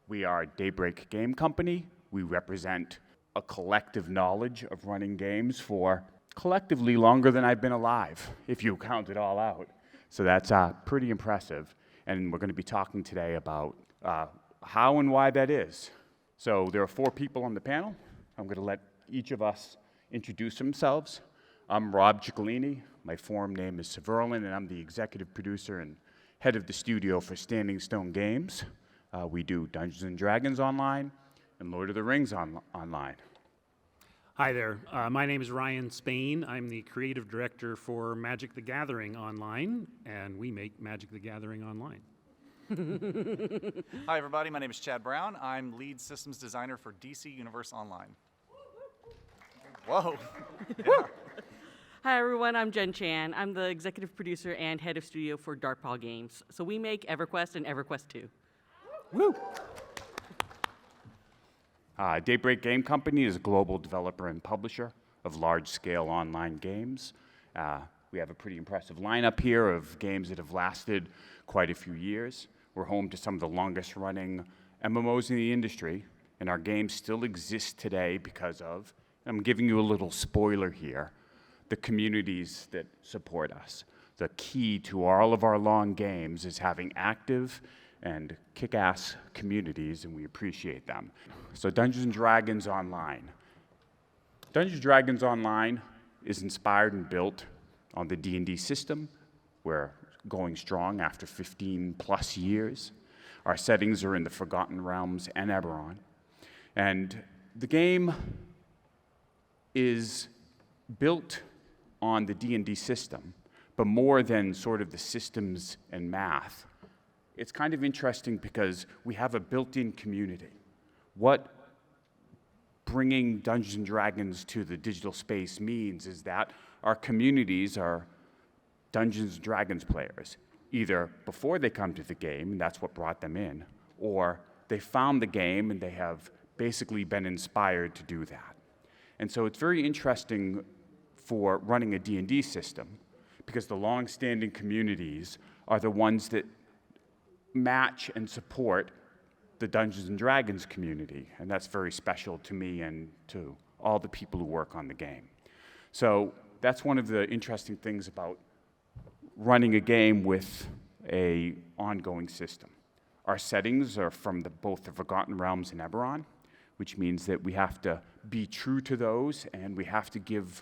We are Daybreak Game Company. We represent a collective knowledge of running games for collectively longer than I've been alive, if you count it all out. So that's pretty impressive. And we're going to be talking today about how and why that is. So there are 4 people on the panel. I'm going to let each of us introduce themselves. I'm Rob Ciccolini. My forum name is Severlin, and I'm the executive producer and head of the studio for Standing Stone Games. We do Dungeons & Dragons online and Lord of the Rings online. Hi there. My name is Ryan Spain. I'm the creative director for Magic the Gathering Online, and we make Magic the Gathering Online. Hi, everybody. My name is Chad Brown. I'm lead systems designer for DC Universe Online. Whoa. Yeah. Hi, everyone. I'm Jen Chan. I'm the executive producer and head of studio for Darkpaw Games. So we make EverQuest and EverQuest 2. Woo! Daybreak Game Company is a global developer and publisher of large-scale online games. We have a pretty impressive lineup here of games that have lasted quite a few years. We're home to some of the longest-running MMOs in the industry, and our games still exist today because of, and I'm giving you a little spoiler here, the communities that support us. The key to all of our long games is having active and kick-ass communities, and we appreciate them. So Dungeons & Dragons Online. Dungeons & Dragons Online is inspired and built on the D&D system. We're going strong after 15 plus years. Our settings are in the Forgotten Realms and Eberron. And the game is built on the D&D system, but more than sort of the systems and math. It's kind of interesting because we have a built-in community. What bringing Dungeons & Dragons to the digital space means is that our communities are Dungeons & Dragons players, either before they come to the game, and that's what brought them in, or they found the game and they have basically been inspired to do that. And so it's very interesting for running a D&D system because the long-standing communities are the ones that match and support the Dungeons & Dragons community, and that's very special to me and to all the people who work on the game. So that's one of the interesting things about running a game with an ongoing system. Our settings are from both the Forgotten Realms and Eberron, which means that we have to be true to those, and we have to give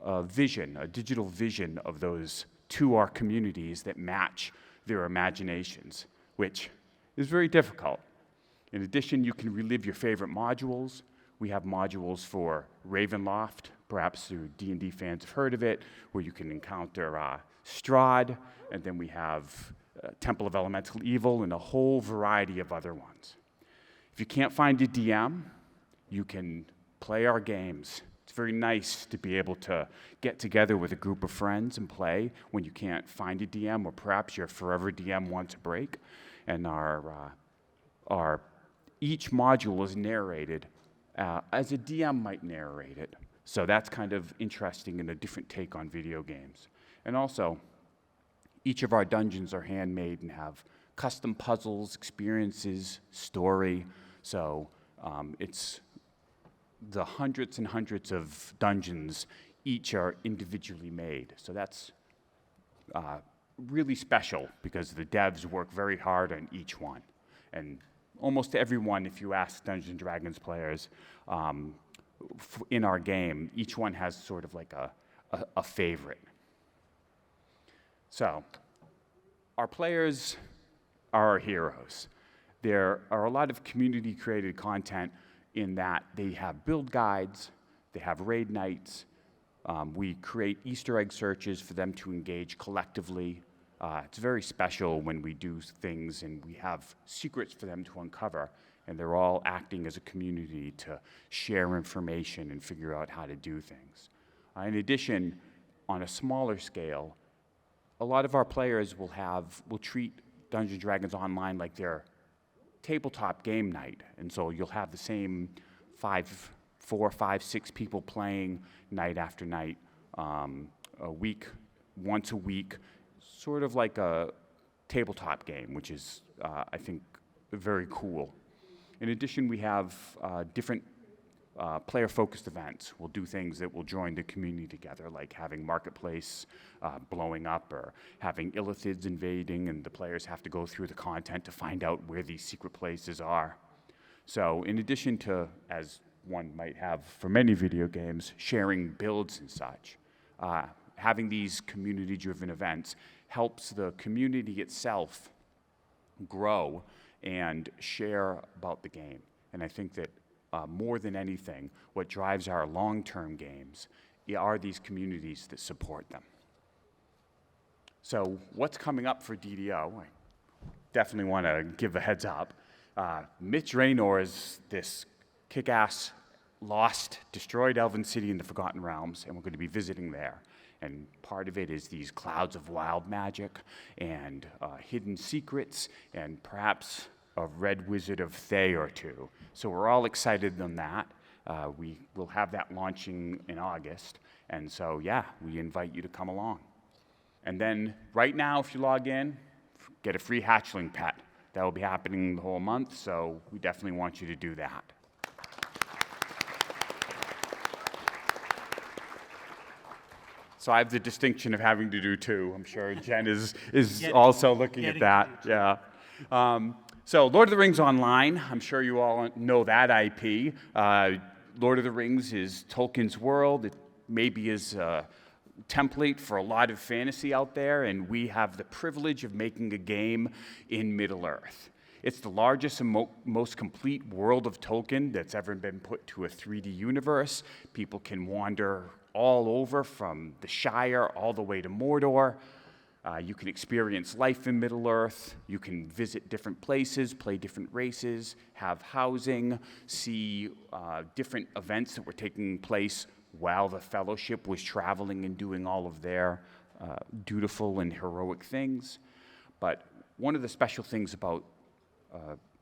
a vision, a digital vision of those to our communities that match their imaginations, which is very difficult. In addition, you can relive your favorite modules. We have modules for Ravenloft, perhaps your D&D fans have heard of it, where you can encounter Strahd, and then we have Temple of Elemental Evil and a whole variety of other ones. If you can't find a DM, you can play our games. It's very nice to be able to get together with a group of friends and play when you can't find a DM, or perhaps your forever DM wants a break. And each module is narrated as a DM might narrate it. So that's kind of interesting and a different take on video games. And also, each of our dungeons are handmade and have custom puzzles, experiences, story. So it's the hundreds and hundreds of dungeons, each are individually made. So that's really special because the devs work very hard on each one. And almost everyone, if you ask Dungeons & Dragons players in our game, each one has sort of like a favorite. So our players are our heroes. There are a lot of community-created content in that they have build guides, they have raid nights, we create Easter egg searches for them to engage collectively. It's very special when we do things and we have secrets for them to uncover, and they're all acting as a community to share information and figure out how to do things. In addition, on a smaller scale, a lot of our players will treat Dungeons & Dragons Online like their tabletop game night, and so you'll have the same 4, 5, 6 people playing night after night, once a week, sort of like a tabletop game, which is, I think, very cool. In addition, we have different player-focused events. We'll do things that will join the community together, like having Marketplace blowing up or having illithids invading, and the players have to go through the content to find out where these secret places are. So in addition to, as one might have for many video games, sharing builds and such, having these community-driven events helps the community itself grow and share about the game. And I think that more than anything, what drives our long-term games are these communities that support them. So what's coming up for DDO? I definitely want to give a heads up. Mitch Raynor's this kick-ass, lost, destroyed elven city in the Forgotten Realms, and we're going to be visiting there. And part of it is these clouds of wild magic and hidden secrets and perhaps a red wizard of Thay or two. So we're all excited on that. We will have that launching in August. And so, yeah, we invite you to come along. And then right now, if you log in, get a free hatchling pet. That will be happening the whole month, so we definitely want you to do that. So I have the distinction of having to do two. I'm sure Jen is also looking at that. Yeah. So Lord of the Rings Online, I'm sure you all know that IP. Lord of the Rings is Tolkien's world. It maybe is a template for a lot of fantasy out there, and we have the privilege of making a game in Middle-earth. It's the largest and most complete world of Tolkien that's ever been put to a 3D universe. People can wander all over from the Shire all the way to Mordor. You can experience life in Middle-earth. You can visit different places, play different races, have housing, see different events that were taking place while the Fellowship was traveling and doing all of their dutiful and heroic things. But one of the special things about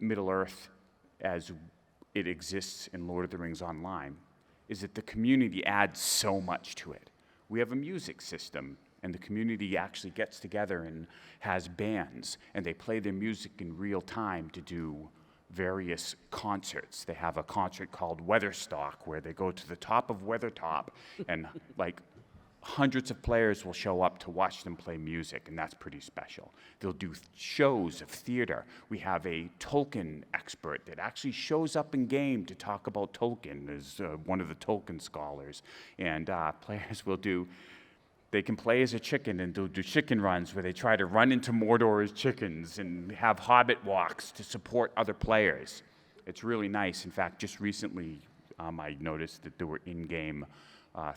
Middle-earth as it exists in Lord of the Rings Online is that the community adds so much to it. We have a music system, and the community actually gets together and has bands, and they play their music in real time to do various concerts. They have a concert called Weatherstock, where they go to the top of Weathertop, and like hundreds of players will show up to watch them play music, and that's pretty special. They'll do shows of theater. We have a Tolkien expert that actually shows up in game to talk about Tolkien as one of the Tolkien scholars, and players will do. They can play as a chicken and they'll do chicken runs where they try to run into Mordor as chickens and have hobbit walks to support other players. It's really nice. In fact, just recently I noticed that there were in-game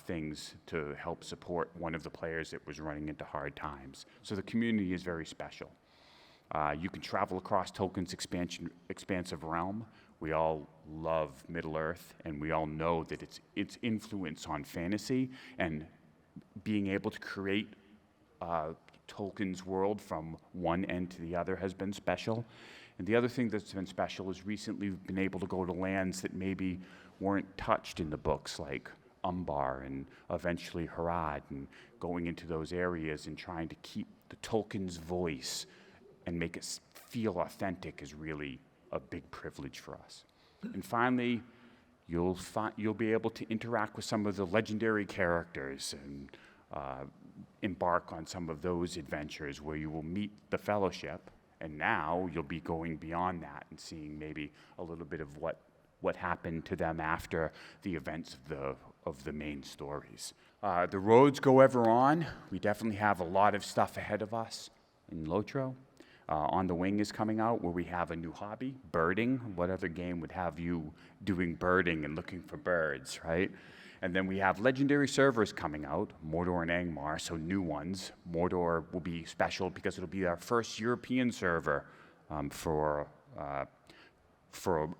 things to help support one of the players that was running into hard times. So the community is very special. You can travel across Tolkien's expansive realm. We all love Middle-earth, and we all know that its influence on fantasy and being able to create Tolkien's world from one end to the other has been special. And the other thing that's been special is recently we've been able to go to lands that maybe weren't touched in the books, like Umbar and eventually Harad, and going into those areas and trying to keep the Tolkien's voice and make it feel authentic is really a big privilege for us. And finally, you'll be able to interact with some of the legendary characters and embark on some of those adventures where you will meet the Fellowship, and now you'll be going beyond that and seeing maybe a little bit of what happened to them after the events of the main stories. The roads go ever on. We definitely have a lot of stuff ahead of us in Lotro. On the Wing is coming out, where we have a new hobby, birding. What other game would have you doing birding and looking for birds, right? And then we have legendary servers coming out, Mordor and Angmar, so new ones. Mordor will be special because it'll be our first European server for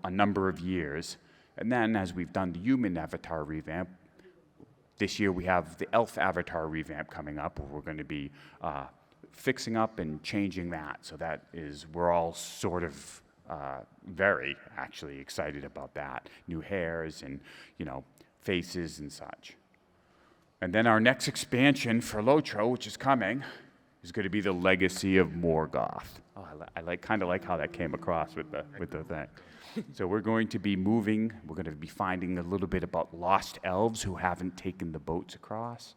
a number of years. And then, as we've done the human avatar revamp, this year we have the elf avatar revamp coming up, where we're going to be fixing up and changing that. So we're all sort of very actually excited about that. New hairs and, faces and such. And then our next expansion for Lotro, which is coming, is going to be the Legacy of Morgoth. I kind of like how that came across with the thing. So we're going to be moving. We're going to be finding a little bit about lost elves who haven't taken the boats across,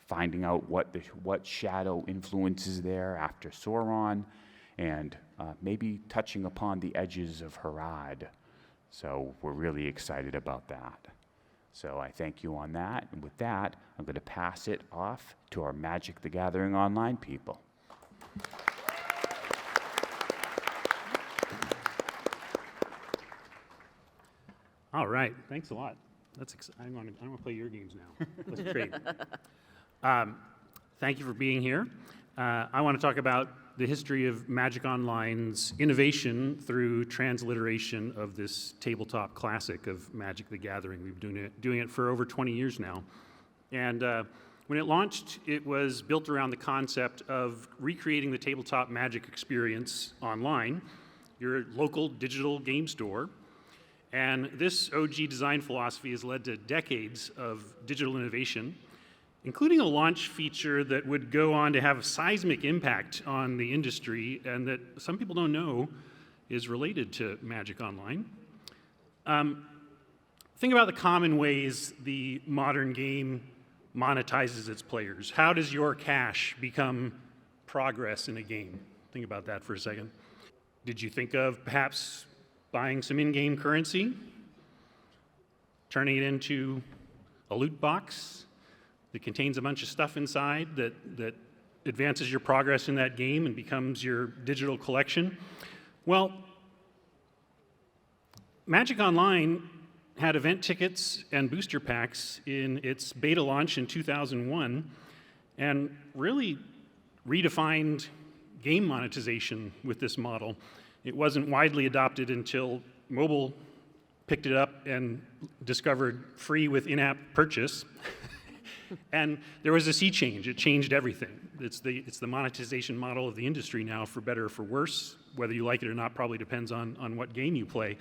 finding out what shadow influence is there after Sauron, and maybe touching upon the edges of Harad. So we're really excited about that. So I thank you on that. And with that, I'm going to pass it off to our Magic the Gathering Online people. All right, thanks a lot. I want to play your games now. Let's trade. Thank you for being here. I want to talk about the history of Magic Online's innovation through transliteration of this tabletop classic of Magic the Gathering. We've been doing it for over 20 years now. And when it launched, it was built around the concept of recreating the tabletop Magic experience online, your local digital game store. And this OG design philosophy has led to decades of digital innovation, including a launch feature that would go on to have a seismic impact on the industry and that some people don't know is related to Magic Online. Think about the common ways the modern game monetizes its players. How does your cash become progress in a game? Think about that for a second. Did you think of perhaps buying some in-game currency, turning it into a loot box that contains a bunch of stuff inside that advances your progress in that game and becomes your digital collection? Well, Magic Online had event tickets and booster packs in its beta launch in 2001 and really redefined game monetization with this model. It wasn't widely adopted until mobile picked it up and discovered free with in-app purchase. And there was a sea change. It changed everything. It's the monetization model of the industry now, for better or for worse. Whether you like it or not probably depends on what game you play.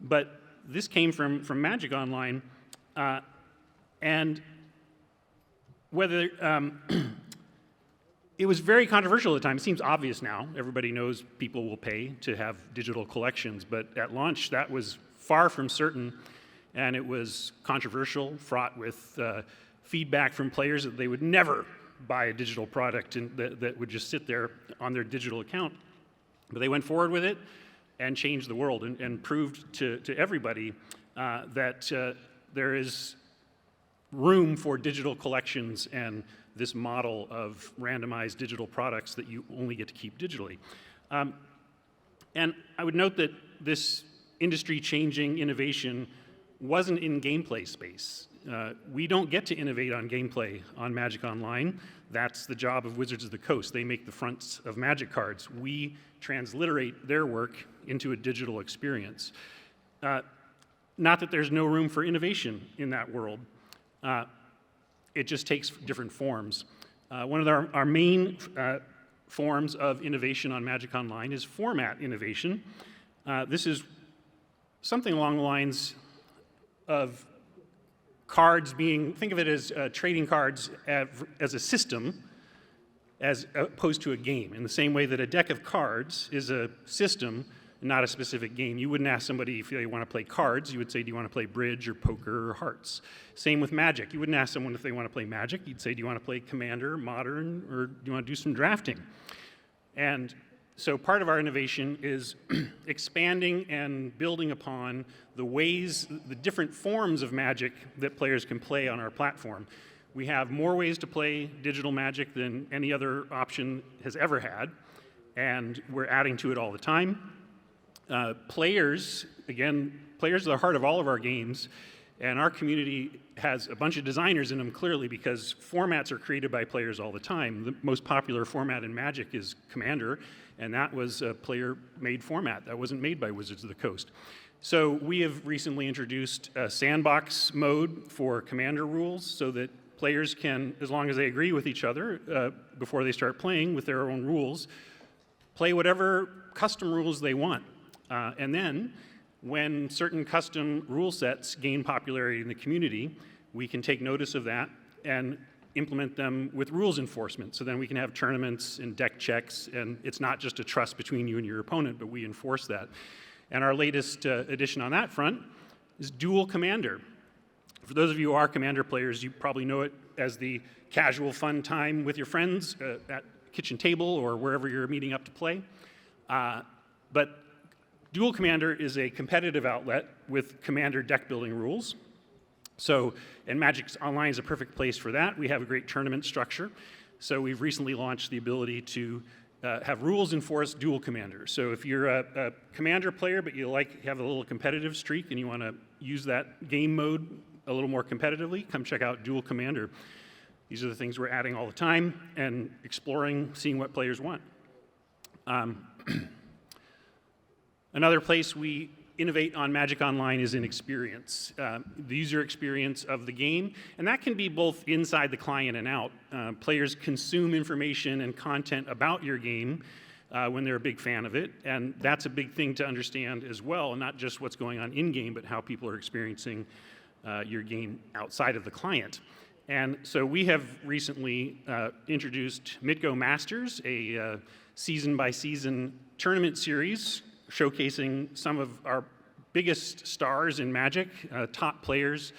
But this came from Magic Online, and whether it was very controversial at the time. It seems obvious now. Everybody knows people will pay to have digital collections, but at launch that was far from certain, and it was controversial, fraught with feedback from players that they would never buy a digital product that would just sit there on their digital account. But they went forward with it and changed the world and proved to everybody that there is room for digital collections and this model of randomized digital products that you only get to keep digitally. And I would note that this industry-changing innovation wasn't in gameplay space. We don't get to innovate on gameplay on Magic Online. That's the job of Wizards of the Coast. They make the fronts of Magic cards. We transliterate their work into a digital experience. Not that there's no room for innovation in that world. It just takes different forms. One of our main forms of innovation on Magic Online is format innovation. This is something along the lines of cards being, think of it as trading cards as a system as opposed to a game, in the same way that a deck of cards is a system, not a specific game. You wouldn't ask somebody if they want to play cards. You would say, do you want to play bridge or poker or hearts? Same with Magic. You wouldn't ask someone if they want to play Magic. You'd say, do you want to play Commander, Modern, or do you want to do some drafting? And so part of our innovation is expanding and building upon the ways, the different forms of Magic that players can play on our platform. We have more ways to play digital Magic than any other option has ever had, and we're adding to it all the time. Players are the heart of all of our games, and our community has a bunch of designers in them, clearly, because formats are created by players all the time. The most popular format in Magic is Commander, and that was a player-made format. That wasn't made by Wizards of the Coast. So we have recently introduced a sandbox mode for Commander rules so that players can, as long as they agree with each other before they start playing with their own rules, play whatever custom rules they want. And then, when certain custom rule sets gain popularity in the community, we can take notice of that and implement them with rules enforcement. So then we can have tournaments and deck checks, and it's not just a trust between you and your opponent, but we enforce that. And our latest addition on that front is Dual Commander. For those of you who are Commander players, you probably know it as the casual fun time with your friends at kitchen table or wherever you're meeting up to play. But Dual Commander is a competitive outlet with Commander deck building rules. So, and Magic Online is a perfect place for that. We have a great tournament structure. So we've recently launched the ability to have rules enforce Dual Commander. So if you're a Commander player, but you have a little competitive streak and you want to use that game mode a little more competitively, come check out Dual Commander. These are the things we're adding all the time and exploring, seeing what players want. Another place we innovate on Magic Online is in experience, the user experience of the game, and that can be both inside the client and out. Players consume information and content about your game when they're a big fan of it, and that's a big thing to understand as well, not just what's going on in-game, but how people are experiencing your game outside of the client. And so we have recently introduced MidGo Masters, a season-by-season tournament series showcasing some of our biggest stars in Magic, top players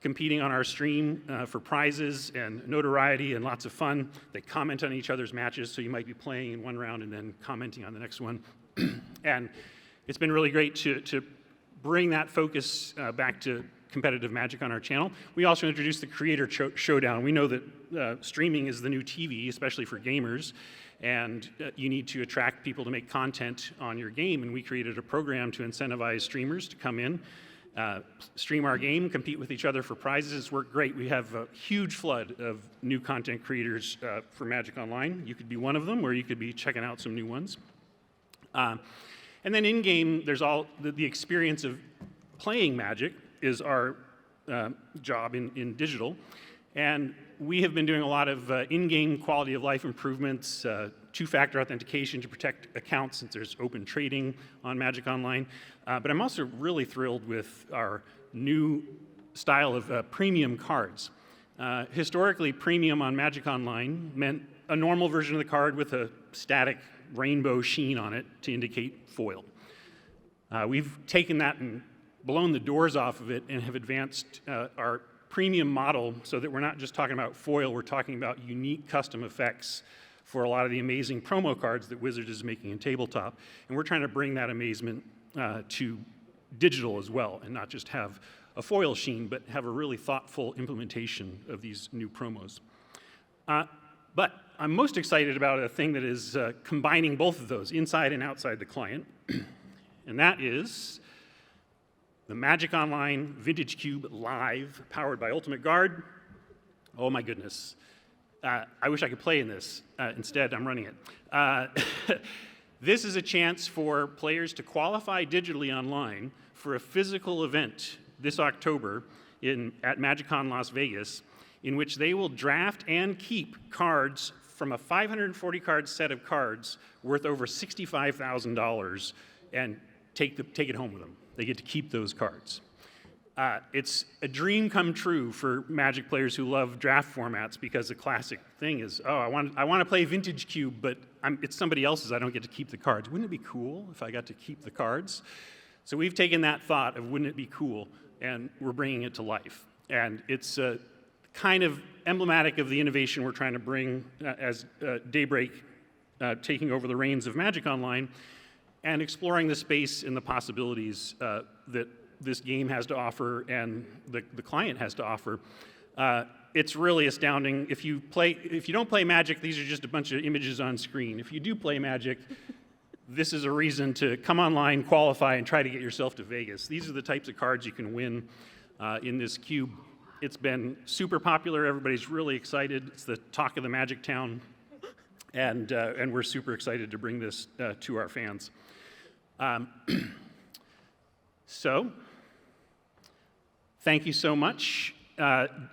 competing on our stream for prizes and notoriety and lots of fun. They comment on each other's matches, so you might be playing in one round and then commenting on the next one. And it's been really great to bring that focus back to competitive Magic on our channel. We also introduced the Creator Showdown. We know that streaming is the new TV, especially for gamers, and you need to attract people to make content on your game, and we created a program to incentivize streamers to come in, stream our game, compete with each other for prizes. It's worked great. We have a huge flood of new content creators for Magic Online. You could be one of them, or you could be checking out some new ones. And then in-game, there's all the experience of playing Magic is our job in digital. And we have been doing a lot of in-game quality of life improvements, two-factor authentication to protect accounts since there's open trading on Magic Online. But I'm also really thrilled with our new style of premium cards. Historically, premium on Magic Online meant a normal version of the card with a static rainbow sheen on it to indicate foil. We've taken that and blown the doors off of it and have advanced our premium model so that we're not just talking about foil, we're talking about unique custom effects for a lot of the amazing promo cards that Wizards is making in tabletop. And we're trying to bring that amazement to digital as well, and not just have a foil sheen, but have a really thoughtful implementation of these new promos. But I'm most excited about a thing that is combining both of those, inside and outside the client, and that is the Magic Online Vintage Cube Live, powered by Ultimate Guard. Oh my goodness. I wish I could play in this. Instead, I'm running it. This is a chance for players to qualify digitally online for a physical event this October at MagicCon Las Vegas, in which they will draft and keep cards from a 540-card set of cards worth over $65,000 and take it home with them. They get to keep those cards. It's a dream come true for Magic players who love draft formats, because the classic thing is, oh, I want to play Vintage Cube, but it's somebody else's. I don't get to keep the cards. Wouldn't it be cool if I got to keep the cards? So we've taken that thought of wouldn't it be cool, and we're bringing it to life. And it's kind of emblematic of the innovation we're trying to bring as Daybreak taking over the reins of Magic Online, and exploring the space and the possibilities that this game has to offer and the client has to offer. It's really astounding. If you don't play Magic, these are just a bunch of images on screen. If you do play Magic, this is a reason to come online, qualify, and try to get yourself to Vegas. These are the types of cards you can win in this cube. It's been super popular. Everybody's really excited. It's the talk of the Magic Town, and we're super excited to bring this to our fans. So, thank you so much.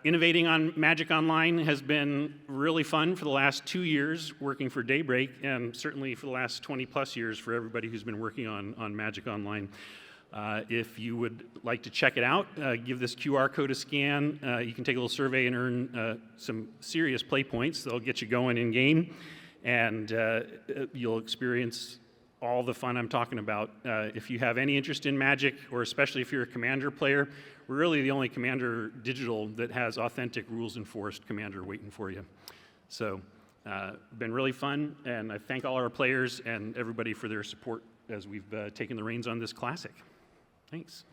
Innovating on Magic Online has been really fun for the last 2 years working for Daybreak, and certainly for the last 20 plus years for everybody who's been working on Magic Online. If you would like to check it out, give this QR code a scan. You can take a little survey and earn some serious play points. They'll get you going in game, and you'll experience all the fun I'm talking about. If you have any interest in Magic, or especially if you're a Commander player, we're really the only Commander digital that has authentic rules-enforced Commander waiting for you. So, been really fun, and I thank all our players and everybody for their support as we've taken the reins on this classic. Thanks.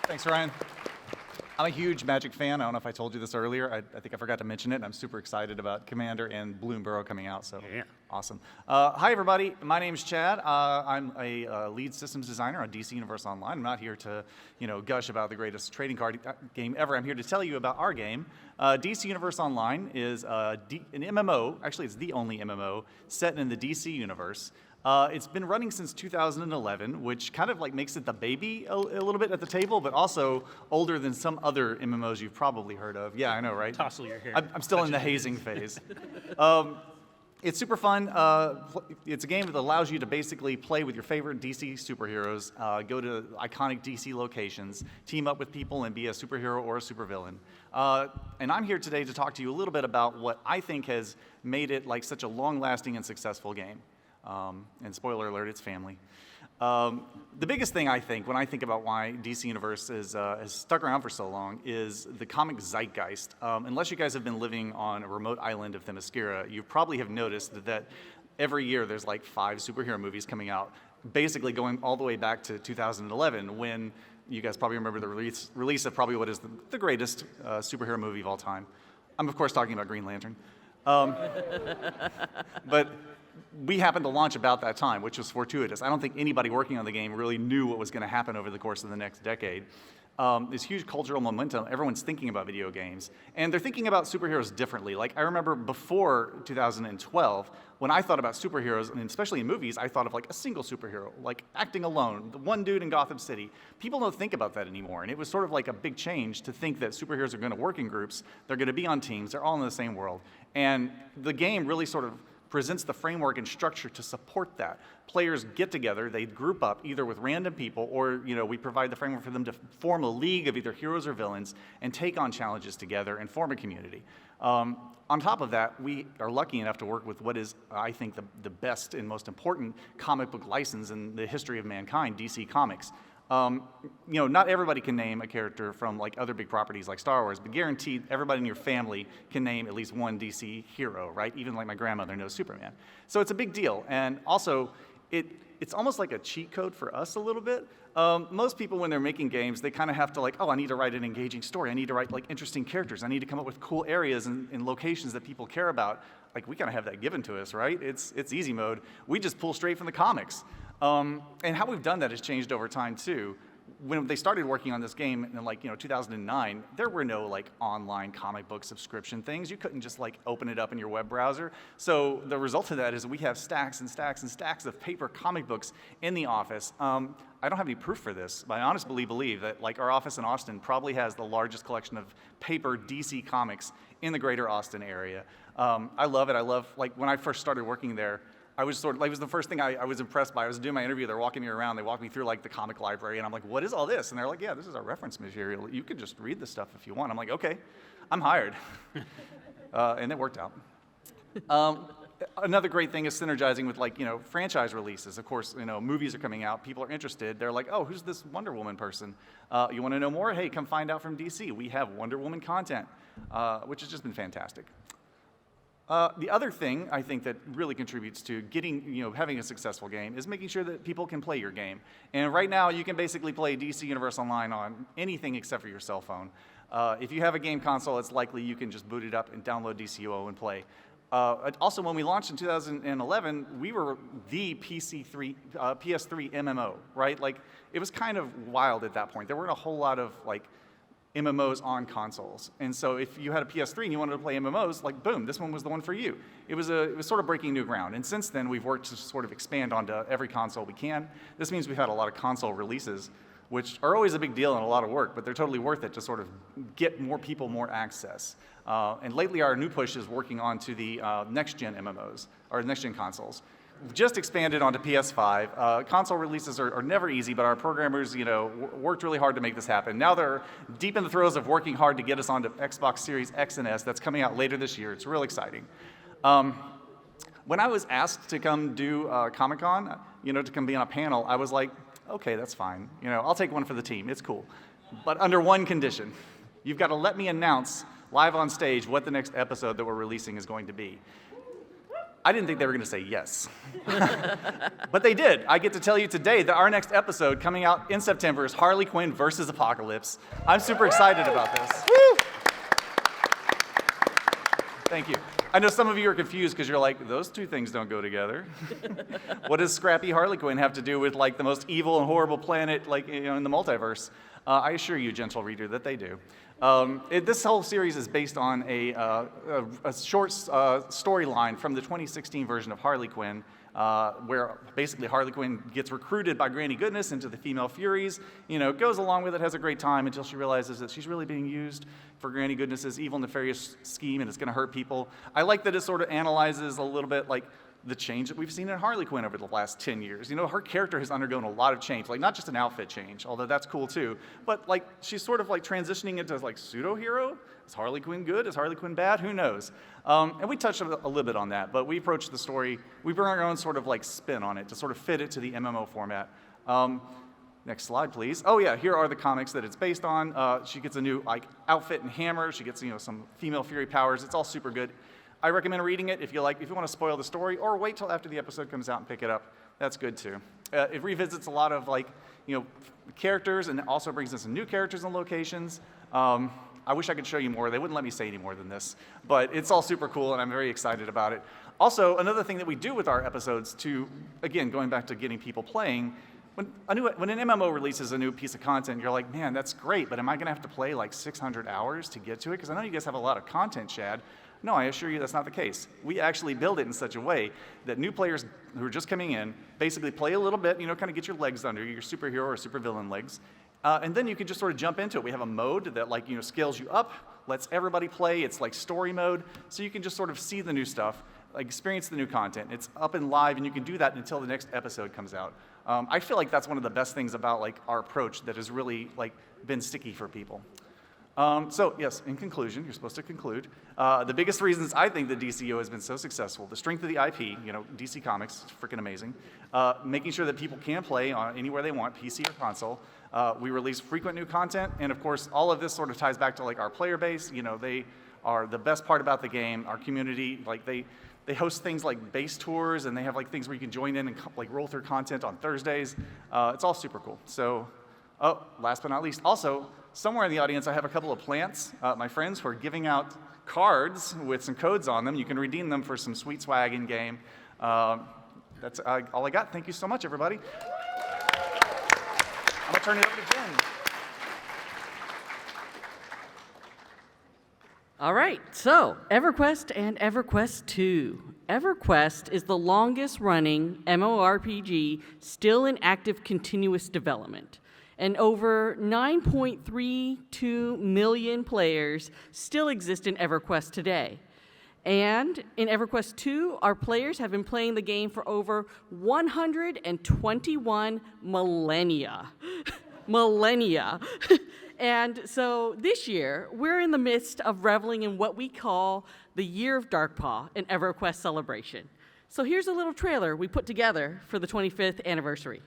Thanks, Ryan. I'm a huge Magic fan. I don't know if I told you this earlier. I think I forgot to mention it. I'm super excited about Commander and Bloom Burrow coming out, so Yeah. awesome. Hi, everybody. My name's Chad. I'm a lead systems designer on DC Universe Online. I'm not here to, gush about the greatest trading card game ever. I'm here to tell you about our game. DC Universe Online is an MMO. Actually, it's the only MMO set in the DC universe. It's been running since 2011, which kind of like makes it the baby a little bit at the table, but also older than some other MMOs you've probably heard of. Yeah, I know, right? Tousle your hair. I'm still in the hazing phase. It's super fun. It's a game that allows you to basically play with your favorite DC superheroes, go to iconic DC locations, team up with people, and be a superhero or a supervillain. And I'm here today to talk to you a little bit about what I think has made it like such a long-lasting and successful game. And spoiler alert, it's family. The biggest thing I think when I think about why DC Universe has stuck around for so long is the comic zeitgeist. Unless you guys have been living on a remote island of Themyscira, you probably have noticed that every year there's like 5 superhero movies coming out, basically going all the way back to 2011 when you guys probably remember the release of probably what is the greatest superhero movie of all time. I'm of course talking about Green Lantern. But we happened to launch about that time, which was fortuitous. I don't think anybody working on the game really knew what was going to happen over the course of the next decade. This huge cultural momentum, everyone's thinking about video games, and they're thinking about superheroes differently. Like, I remember before 2012, when I thought about superheroes, and especially in movies, I thought of like a single superhero, like acting alone, the one dude in Gotham City. People don't think about that anymore, and it was sort of like a big change to think that superheroes are going to work in groups, they're going to be on teams, they're all in the same world. And the game really sort of presents the framework and structure to support that. Players get together, they group up either with random people or we provide the framework for them to form a league of either heroes or villains and take on challenges together and form a community. On top of that, we are lucky enough to work with what is, I think, the best and most important comic book license in the history of mankind, DC Comics. Not everybody can name a character from like other big properties like Star Wars, but guaranteed everybody in your family can name at least one DC hero, right? Even like my grandmother knows Superman. So it's a big deal. And also, it's almost like a cheat code for us a little bit. Most people, when they're making games, they kind of have to like, I need to write an engaging story. I need to write like interesting characters. I need to come up with cool areas and locations that people care about. Like, we kind of have that given to us, right? It's easy mode. We just pull straight from the comics. And how we've done that has changed over time too. When they started working on this game in 2009, there were no like online comic book subscription things. You couldn't just like open it up in your web browser. So the result of that is we have stacks and stacks and stacks of paper comic books in the office. I don't have any proof for this, but I honestly believe that like our office in Austin probably has the largest collection of paper DC comics in the greater Austin area. I love it. I love, like, when I first started working there, I was sort of, like, it was the first thing I was impressed by. I was doing my interview, they're walking me around, they walked me through like the comic library, and I'm like, what is all this? And they're like, yeah, this is our reference material. You could just read this stuff if you want. I'm like, okay, I'm hired. And it worked out. Another great thing is synergizing with franchise releases. Of course, movies are coming out, people are interested. They're like, oh, who's this Wonder Woman person? You want to know more? Hey, come find out from DC. We have Wonder Woman content, which has just been fantastic. The other thing I think that really contributes to having a successful game is making sure that people can play your game. And right now, you can basically play DC Universe Online on anything except for your cell phone. If you have a game console, it's likely you can just boot it up and download DCUO and play. Also, when we launched in 2011, we were the PS3 MMO, right? Like, it was kind of wild at that point. There weren't a whole lot of MMOs on consoles. And so if you had a PS3 and you wanted to play MMOs, boom, this one was the one for you. It was sort of breaking new ground. And since then, we've worked to sort of expand onto every console we can. This means we've had a lot of console releases, which are always a big deal and a lot of work, but they're totally worth it to sort of get more people more access. And lately, our new push is working on to the next-gen MMOs, or next-gen consoles. just expanded onto PS5. Console releases are never easy, but our programmers, worked really hard to make this happen. Now they're deep in the throes of working hard to get us onto Xbox Series X and S. That's coming out later this year. It's real exciting. When I was asked to come do Comic-Con, to come be on a panel, I was like, okay, that's fine. I'll take one for the team. It's cool. But under one condition. You've got to let me announce live on stage what the next episode that we're releasing is going to be. I didn't think they were going to say yes. But they did. I get to tell you today that our next episode coming out in September is Harley Quinn versus Apocalypse. I'm super excited about this. Woo! Thank you. I know some of you are confused because you're like, those two things don't go together. What does scrappy Harley Quinn have to do with like the most evil and horrible planet like in the multiverse? I assure you, gentle reader, that they do. This whole series is based on a short storyline from the 2016 version of Harley Quinn, where basically Harley Quinn gets recruited by Granny Goodness into the Female Furies, goes along with it, has a great time until she realizes that she's really being used for Granny Goodness's evil, nefarious scheme, and it's going to hurt people. I like that it sort of analyzes a little bit like the change that we've seen in Harley Quinn over the last 10 years. Her character has undergone a lot of change, like not just an outfit change, although that's cool too, but like she's sort of like transitioning into like pseudo-hero. Is Harley Quinn good? Is Harley Quinn bad? Who knows? And we touched a little bit on that, but we approached the story, we bring our own sort of like spin on it to sort of fit it to the MMO format. Next slide, please. Oh yeah, here are the comics that it's based on. She gets a new like outfit and hammer. She gets some female fury powers. It's all super good. I recommend reading it if you want to spoil the story, or wait till after the episode comes out and pick it up. That's good too. It revisits a lot of characters and also brings in some new characters and locations. I wish I could show you more. They wouldn't let me say any more than this, but it's all super cool and I'm very excited about it. Also, another thing that we do with our episodes again, going back to getting people playing, when an MMO releases a new piece of content, you're like, man, that's great, but am I going to have to play like 600 hours to get to it? Because I know you guys have a lot of content, Chad. No, I assure you that's not the case. We actually build it in such a way that new players who are just coming in basically play a little bit, kind of get your legs under your superhero or supervillain legs, and then you can just sort of jump into it. We have a mode that scales you up, lets everybody play. It's like story mode, so you can just sort of see the new stuff, experience the new content. It's up and live, and you can do that until the next episode comes out. I feel like that's one of the best things about our approach that has really been sticky for people. So yes, in conclusion, you're supposed to conclude. The biggest reasons I think that DCO has been so successful, the strength of the IP, DC Comics, it's freaking amazing. Making sure that people can play on anywhere they want, PC or console. We release frequent new content, and of course, all of this sort of ties back to our player base. They are the best part about the game. Our community, they host things like base tours, and they have things where you can join in and roll through content on Thursdays. It's all super cool. So, last but not least, also, somewhere in the audience, I have a couple of plants, my friends, who are giving out cards with some codes on them. You can redeem them for some sweet swag in-game. That's all I got. Thank you so much, everybody. I'm going to turn it over to Jen. All right, so EverQuest and EverQuest 2. EverQuest is the longest-running MMORPG still in active continuous development. And over 9.32 million players still exist in EverQuest today. And in EverQuest 2, our players have been playing the game for over 121 millennia. And so this year, we're in the midst of reveling in what we call the Year of Darkpaw, an EverQuest celebration. So here's a little trailer we put together for the 25th anniversary.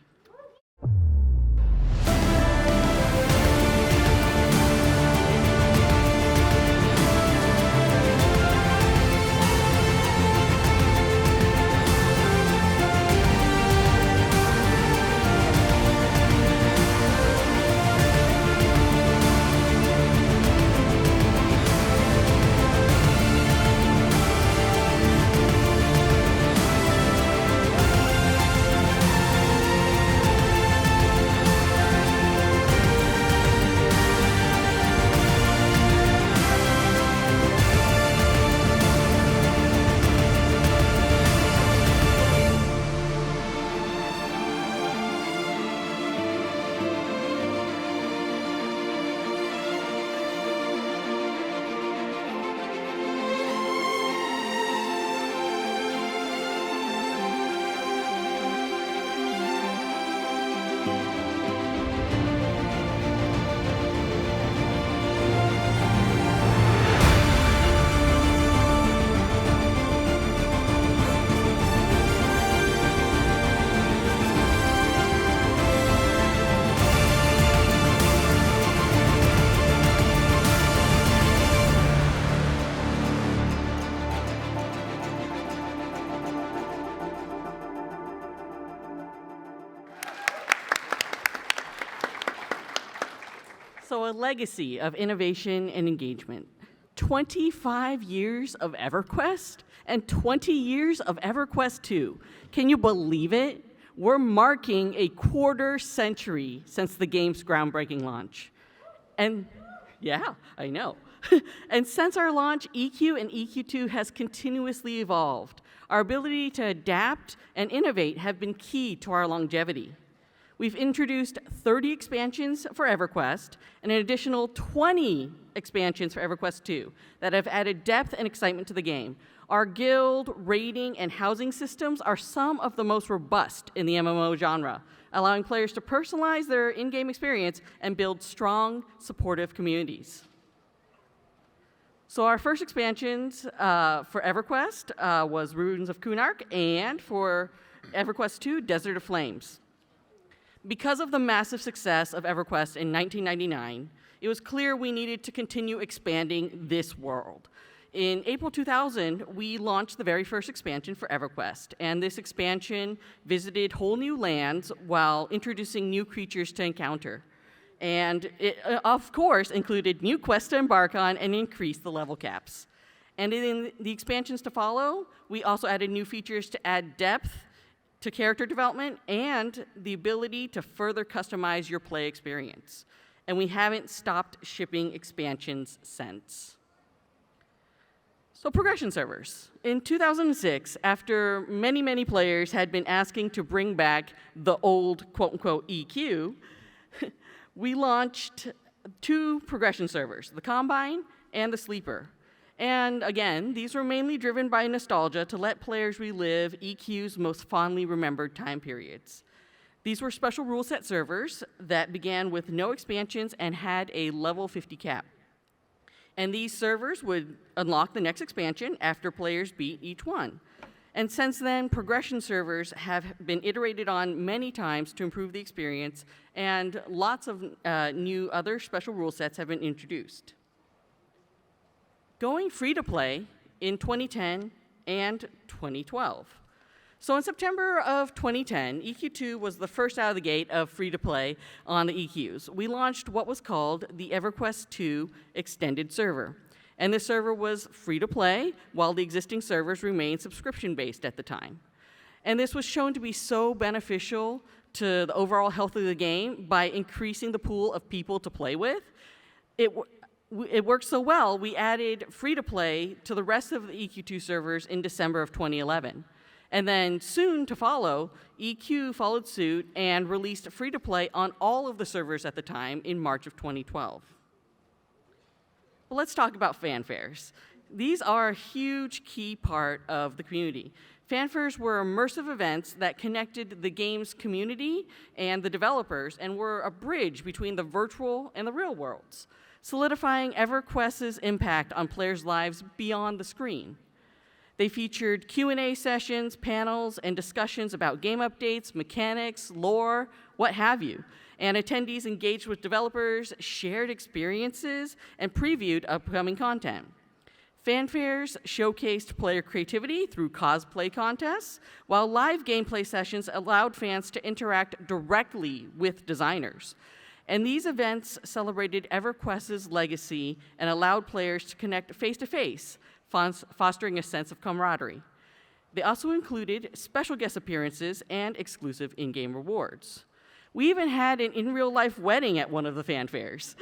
also a legacy of innovation and engagement. 25 years of EverQuest and 20 years of EverQuest 2. Can you believe it? We're marking a quarter century since the game's groundbreaking launch. And yeah, I know. And since our launch, EQ and EQ2 has continuously evolved. Our ability to adapt and innovate have been key to our longevity. We've introduced 30 expansions for EverQuest and an additional 20 expansions for EverQuest 2 that have added depth and excitement to the game. Our guild, rating, and housing systems are some of the most robust in the MMO genre, allowing players to personalize their in-game experience and build strong, supportive communities. So our first expansions for EverQuest was Ruins of Kunark, and for EverQuest 2, Desert of Flames. Because of the massive success of EverQuest in 1999, it was clear we needed to continue expanding this world. In April 2000, we launched the very first expansion for EverQuest, and this expansion visited whole new lands while introducing new creatures to encounter. And it, of course, included new quests to embark on and increased the level caps. And in the expansions to follow, we also added new features to add depth to character development and the ability to further customize your play experience. And we haven't stopped shipping expansions since. So progression servers. In 2006, after many players had been asking to bring back the old quote-unquote EQ, we launched 2 progression servers, the Combine and the Sleeper. And again, these were mainly driven by nostalgia to let players relive EQ's most fondly remembered time periods. These were special rule set servers that began with no expansions and had a level 50 cap. And these servers would unlock the next expansion after players beat each one. And since then, progression servers have been iterated on many times to improve the experience, and lots of new other special rule sets have been introduced. Going free to play in 2010 and 2012. So in September of 2010, EQ2 was the first out of the gate of free to play on the EQs. We launched what was called the EverQuest 2 Extended Server. And this server was free to play while the existing servers remained subscription-based at the time. And this was shown to be so beneficial to the overall health of the game by increasing the pool of people to play with. It worked so well, we added free-to-play to the rest of the EQ2 servers in December of 2011. And then soon to follow, EQ followed suit and released free-to-play on all of the servers at the time in March of 2012. Well, let's talk about fanfares. These are a huge key part of the community. Fanfares were immersive events that connected the game's community and the developers and were a bridge between the virtual and the real worlds, solidifying EverQuest's impact on players' lives beyond the screen. They featured Q&A sessions, panels, and discussions about game updates, mechanics, lore, what have you. And attendees engaged with developers, shared experiences, and previewed upcoming content. Fanfares showcased player creativity through cosplay contests, while live gameplay sessions allowed fans to interact directly with designers. And these events celebrated EverQuest's legacy and allowed players to connect face-to-face, fostering a sense of camaraderie. They also included special guest appearances and exclusive in-game rewards. We even had an in-real-life wedding at one of the fanfares.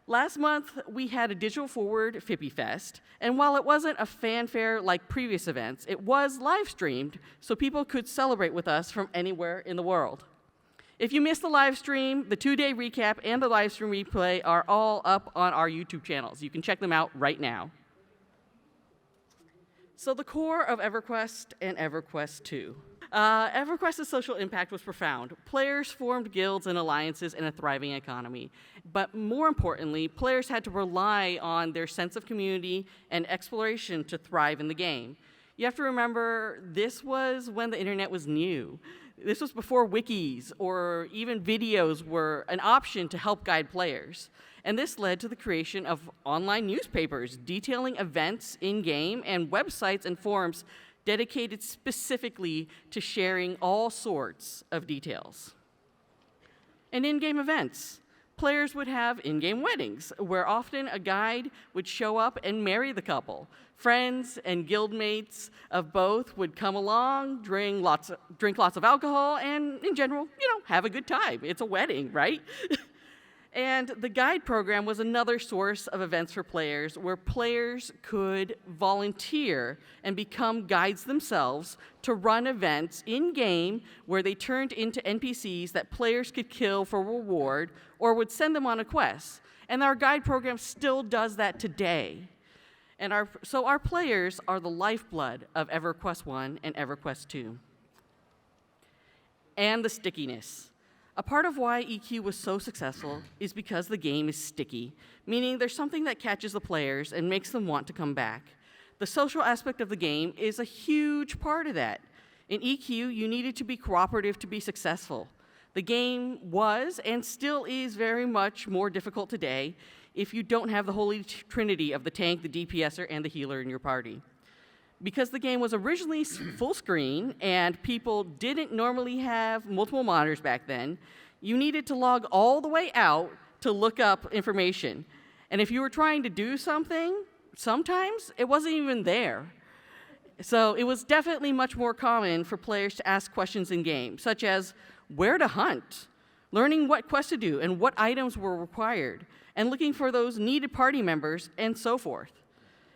Last month, we had a Digital Forward Fippy Fest, and while it wasn't a fanfare like previous events, it was live-streamed so people could celebrate with us from anywhere in the world. If you missed the live stream, the 2-day recap and the live stream replay are all up on our YouTube channels. You can check them out right now. So the core of EverQuest and EverQuest 2. EverQuest's social impact was profound. Players formed guilds and alliances in a thriving economy. But more importantly, players had to rely on their sense of community and exploration to thrive in the game. You have to remember, this was when the internet was new. This was before wikis or even videos were an option to help guide players. And this led to the creation of online newspapers detailing events in-game and websites and forums dedicated specifically to sharing all sorts of details. And in-game events. Players would have in-game weddings, where often a guide would show up and marry the couple. Friends and guildmates of both would come along, drink lots of alcohol, and in general, have a good time. It's a wedding, right? And the guide program was another source of events for players where players could volunteer and become guides themselves to run events in-game where they turned into NPCs that players could kill for reward or would send them on a quest. And our guide program still does that today. And our players are the lifeblood of EverQuest 1 and EverQuest 2. And the stickiness. A part of why EQ was so successful is because the game is sticky, meaning there's something that catches the players and makes them want to come back. The social aspect of the game is a huge part of that. In EQ, you needed to be cooperative to be successful. The game was and still is very much more difficult today if you don't have the holy trinity of the tank, the DPSer, and the healer in your party. Because the game was originally full screen and people didn't normally have multiple monitors back then, you needed to log all the way out to look up information. And if you were trying to do something, sometimes it wasn't even there. So it was definitely much more common for players to ask questions in game, such as where to hunt, learning what quests to do and what items were required, and looking for those needed party members, and so forth.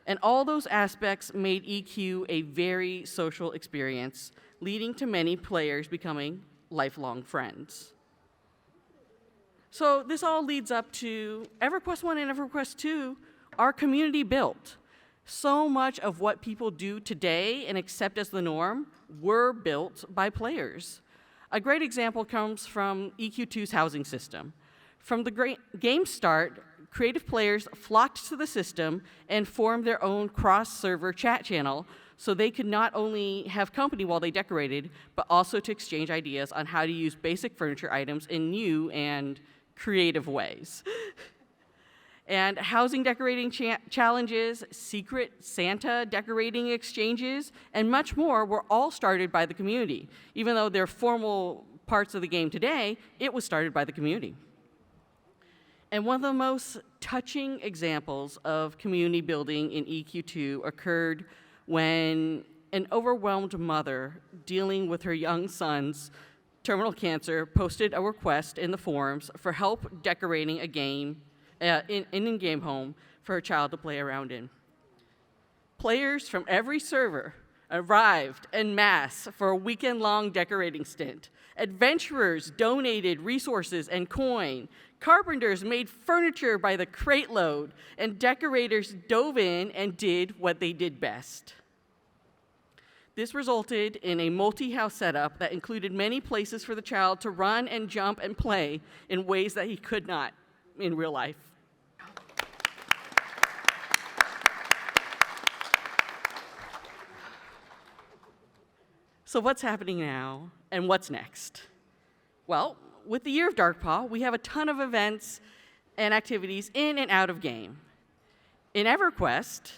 And all those aspects made EQ a very social experience, leading to many players becoming lifelong friends. So this all leads up to EverQuest 1 and EverQuest 2 are community built. So much of what people do today and accept as the norm were built by players. A great example comes from EQ2's housing system. From the game start, creative players flocked to the system and formed their own cross-server chat channel so they could not only have company while they decorated, but also to exchange ideas on how to use basic furniture items in new and creative ways. And housing decorating challenges, secret Santa decorating exchanges, and much more were all started by the community. Even though they're formal parts of the game today, it was started by the community. And one of the most touching examples of community building in EQ2 occurred when an overwhelmed mother dealing with her young son's terminal cancer posted a request in the forums for help decorating a game, in-game home for her child to play around in. Players from every server arrived en masse for a weekend-long decorating stint. Adventurers donated resources and coin. Carpenters made furniture by the crate load, and decorators dove in and did what they did best. This resulted in a multi-house setup that included many places for the child to run and jump and play in ways that he could not in real life. So what's happening now, and what's next? Well, with the Year of Darkpaw, we have a ton of events and activities in and out of game. In EverQuest,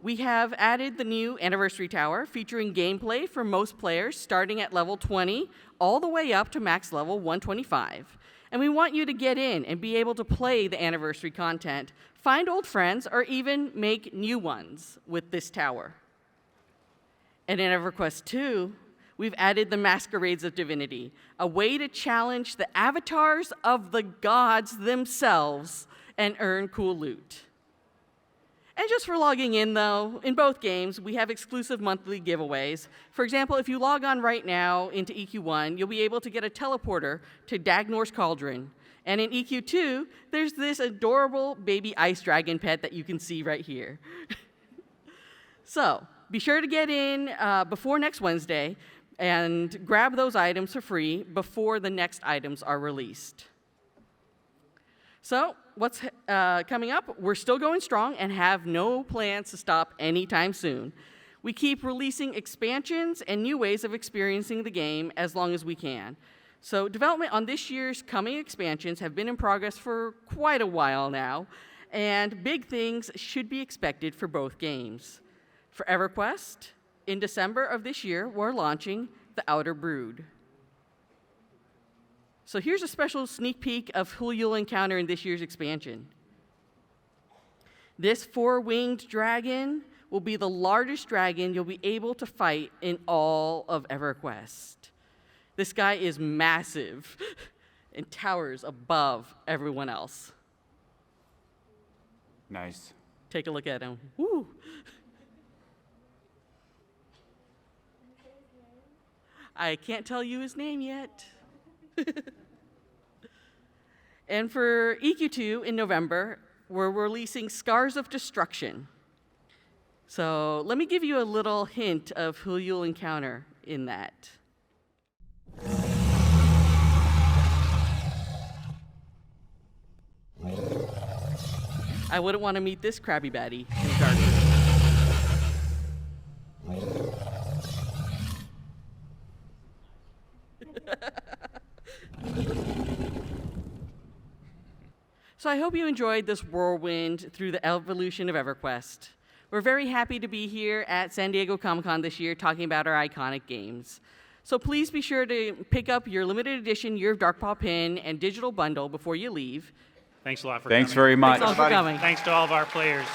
we have added the new Anniversary Tower, featuring gameplay for most players starting at level 20 all the way up to max level 125. And we want you to get in and be able to play the anniversary content, find old friends, or even make new ones with this tower. And in EverQuest 2, we've added the Masquerades of Divinity, a way to challenge the avatars of the gods themselves and earn cool loot. And just for logging in, though, in both games, we have exclusive monthly giveaways. For example, if you log on right now into EQ1, you'll be able to get a teleporter to Dagnor's Cauldron. And in EQ2, there's this adorable baby ice dragon pet that you can see right here. So be sure to get in before next Wednesday and grab those items for free before the next items are released. So what's coming up? We're still going strong and have no plans to stop anytime soon. We keep releasing expansions and new ways of experiencing the game as long as we can. So development on this year's coming expansions have been in progress for quite a while now, and big things should be expected for both games. For EverQuest, in December of this year, we're launching The Outer Brood. So here's a special sneak peek of who you'll encounter in this year's expansion. This 4-winged dragon will be the largest dragon you'll be able to fight in all of EverQuest. This guy is massive and towers above everyone else. Nice. Take a look at him. Woo! I can't tell you his name yet. And for EQ2 in November, we're releasing Scars of Destruction. So let me give you a little hint of who you'll encounter in that. I wouldn't want to meet this Krabby Patty in darkness. So I hope you enjoyed this whirlwind through the evolution of EverQuest. We're very happy to be here at San Diego Comic-Con this year talking about our iconic games. So please be sure to pick up your limited edition Year of Darkpaw pin and digital bundle before you leave. Thanks a lot for Thanks coming. very much. Thanks all for coming. Thanks to all of our players.